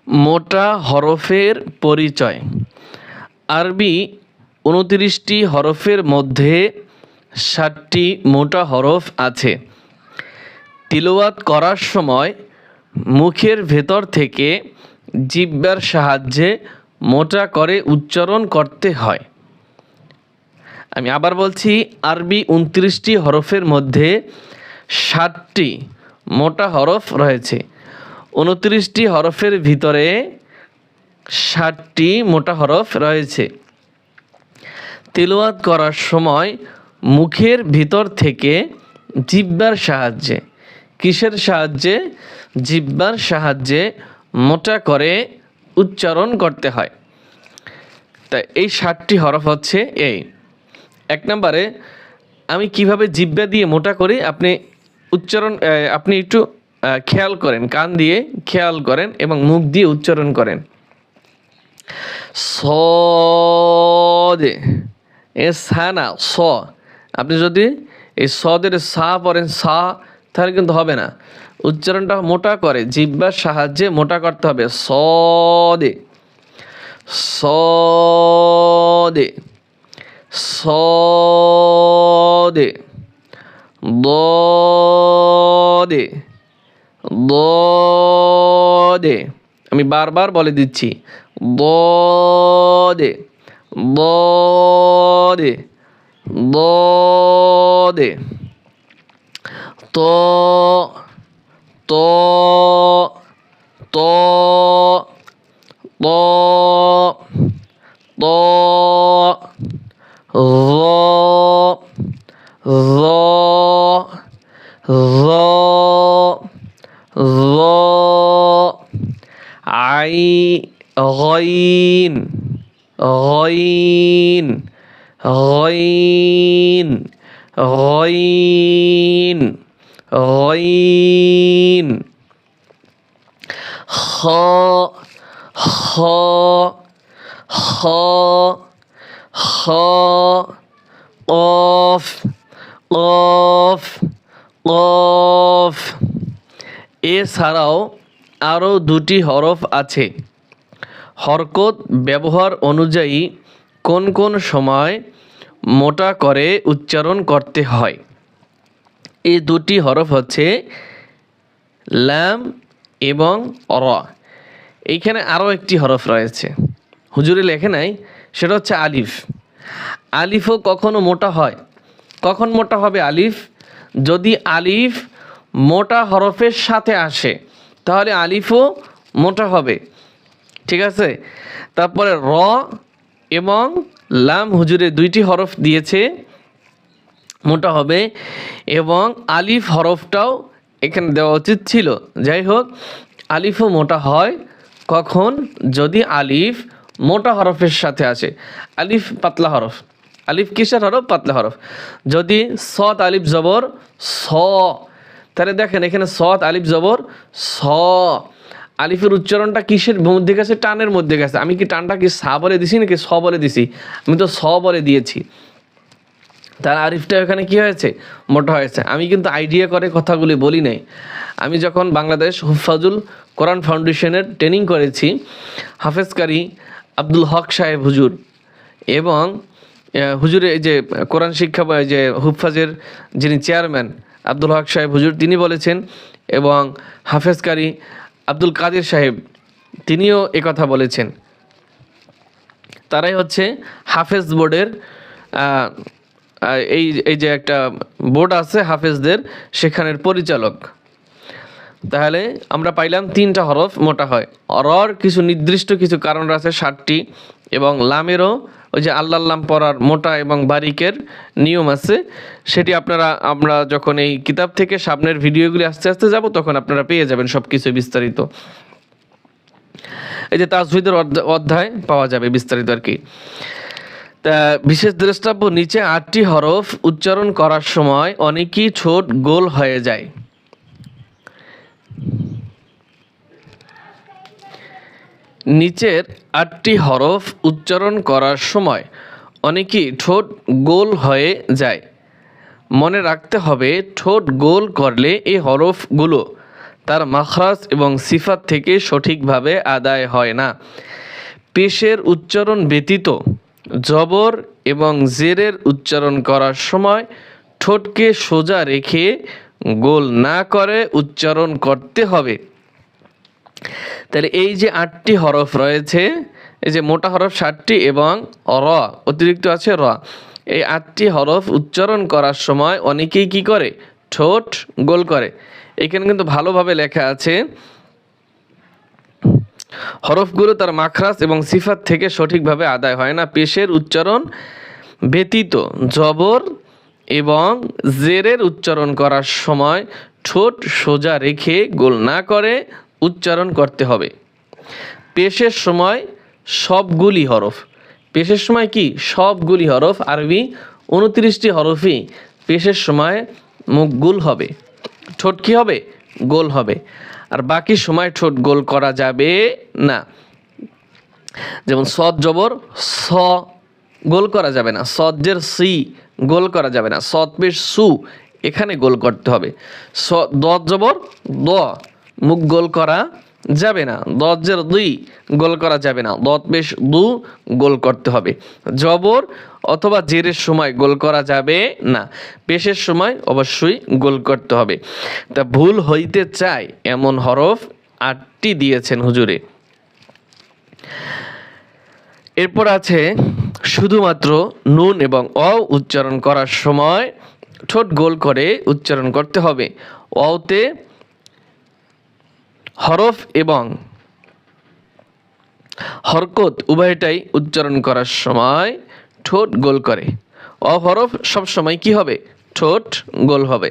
মোটা হরফের পরিচয়। আরবি 29টি হরফের মধ্যে 60টি মোটা হরফ আছে। তিলাওয়াত করার সময় মুখের ভেতর থেকে জিহ্বার সাহায্যে মোটা করে উচ্চারণ করতে হয়। আমি আবার বলছি, আরবি 29টি হরফের মধ্যে 60টি মোটা হরফ রয়েছে। 29টি হরফের ভিতরে 60টি মোটা হরফ রয়েছে। তিলাওয়াত করার সময় মুখের ভিতর থেকে জিহ্বার সাহায্যে, কিসের সাহায্যে? জিহ্বার সাহায্যে মোটা করে উচ্চারণ করতে হয়। তাই এই 60টি হরফ হচ্ছে এই। 1 নম্বরে আমি কিভাবে জিহ্বা দিয়ে মোটা করি আপনি আপনি একটু খেয়াল করেন, কান দিয়ে খেয়াল করেন এবং মুখ দিয়ে উচ্চারণ করেন। সদে এ সা না, স। আপনি যদি এই সদের সা পড়েন সা, তাহলে কিন্তু হবে না। উচ্চারণটা মোটা করে জিহ্বার সাহায্যে মোটা করতে হবে। সদে সদে সদে দদে দদে। আমি বারবার বলে দিচ্ছি, দদে দদে দদে। ত ত ত ত ত غين غين غين غين غين خ خ خ خ قاف قاف قاف। এছাড়াও আরও 2টি হরফ আছে। হরকত ব্যবহার অনুযায়ী কোন কোন সময় মোটা করে উচ্চারণ করতে হয়। এই 2টি হরফ হচ্ছে লাম এবং র। এইখানে আরও একটি হরফ রয়েছে, হুজুরে লেখে নাই, সেটা হচ্ছে আলিফ। আলিফও কখনো মোটা হয়। কখন মোটা হবে আলিফ? যদি আলিফ মোটা হরফের সাথে আসে তাহলে আলিফও মোটা হবে, ঠিক আছে। তারপরে র এবং লাম, হুজুরে 2টি হরফ দিয়েছে, মোটা হবে। এবং আলিফ হরফটাও এখানে দেওয়া উচিত ছিল। যাই হোক, আলিফও মোটা হয় কখন? যদি আলিফ মোটা হরফের সাথে আসে। আলিফ পাতলা হরফ। আলিফ কিসের হরফ? পাতলা হরফ। যদি সৎ আলিফ জবর স, তাহলে দেখেন এখানে সৎ আলিফ জবর স। আলিফের উচ্চারণটা কিসের মধ্যে গেছে? টানের মধ্যে গেছে। আমি কি টানটা কি সা বলে দিছি নাকি স বলে দিছি? আমি তো স বলে দিয়েছি। তার আলিফটা এখানে কি হয়েছে? মোটা হয়েছে। আমি কিন্তু আইডিয়া করে কথাগুলি বলি নাই। আমি যখন বাংলাদেশ হুফাজুল কোরআন ফাউন্ডেশনের ট্রেনিং করেছি, হাফেজকারী আব্দুল হক সাহেব হুজুর এবং হুজুরে এই যে কোরআন শিক্ষা যে হুফাজের যিনি চেয়ারম্যান আব্দুল হক সাহেব হুজুর, তিনি বলেছেন, এবং হাফেজকারী আব্দুল কাদের সাহেব তিনিও একথা বলেছেন। তারাই হচ্ছে হাফেজ বোর্ডের এই যে একটা বোর্ড আছে হাফেজদের, সেখানের পরিচালক। তাহলে আমরা পাইলাম 3টা হরফ মোটা হয়। রর কিছু নির্দিষ্ট কিছু কারণ আছে 60টি, এবং লামেরও ওই যে আল্লাহ পড়ার মোটা এবং বারিকের নিয়ম আছে। সেটি আমরা যখন এই কিতাব থেকে সামনের ভিডিওগুলি আস্তে আস্তে যাব তখন আপনারা পেয়ে যাবেন সব কিছু বিস্তারিত। এই যে তাজভিদের অধ্যায় পাওয়া যাবে বিস্তারিত আর কি। তা বিশেষ দ্রষ্টব্য, নিচে 8টি হরফ উচ্চারণ করার সময় অনেকই ছোট গোল হয়ে যায়। নিচের 8টি হরফ উচ্চারণ করার সময় অনেকই ঠোঁট গোল হয়ে যায়। মনে রাখতে হবে, ঠোঁট গোল করলে এই হরফগুলো তার মাখরাজ এবং সিফাত থেকে সঠিকভাবে আদায় হয় না। পেশের উচ্চারণ ব্যতীত জবর এবং জেরের উচ্চারণ করার সময় ঠোঁটকে সোজা রেখে গোল না করে উচ্চারণ করতে হবে। তাহলে এই যে 8টি হরফ রয়েছে, এই যে মোটা হরফ 7টি এবং র অতিরিক্ত আছে র, এই 8টি হরফ উচ্চারণ করার সময় অনেকেই কি করে, ঠোঁট গোল করে। এখানে কিন্তু ভালোভাবে লেখা আছে হরফগুলো তার মাখরাজ এবং সিফাত থেকে সঠিকভাবে আদায় হয় না। পেশের উচ্চারণ ব্যতীত জবর এবং জেরের উচ্চারণ করার সময় ঠোঁট সোজা রেখে গোল না করে উচ্চারণ করতে হবে। পেশের সময় সবগুলি হরফ, পেশের সময় কি সবগুলি হরফ, আরবি 29টি হরফই পেশের সময় মুখ গোল হবে, ঠোঁট কি হবে, গোল হবে। আর বাকি সময় ঠোঁট গোল করা যাবে না। যেমন সদ জবর স, গোল করা যাবে না। সজ্জের সি, গোল করা যাবে না। সদ পেশ সু, এখানে গোল করতে হবে। দদ জবর দ, মুখ গোল করা যাবে না। দজ্জের দুই, গোল করা যাবে না। দদ পেশ দু, গোল করতে হবে। জবর অথবা জেরের সময় গোল করা যাবে না, পেশের সময় অবশ্যই গোল করতে হবে। তা ভুল হইতে চায় এমন হরফ 8টি দিয়েছেন হুজুরে। এরপর আছে শুধুমাত্র নুন এবং অ উচ্চারণ করার সময় ঠোঁট গোল করে উচ্চারণ করতে হবে। অতে হরফ এবং হরকত উভয়টাই উচ্চারণ করার সময় ঠোঁট গোল করে। অ হরফ সবসময় কি হবে, ঠোঁট গোল হবে।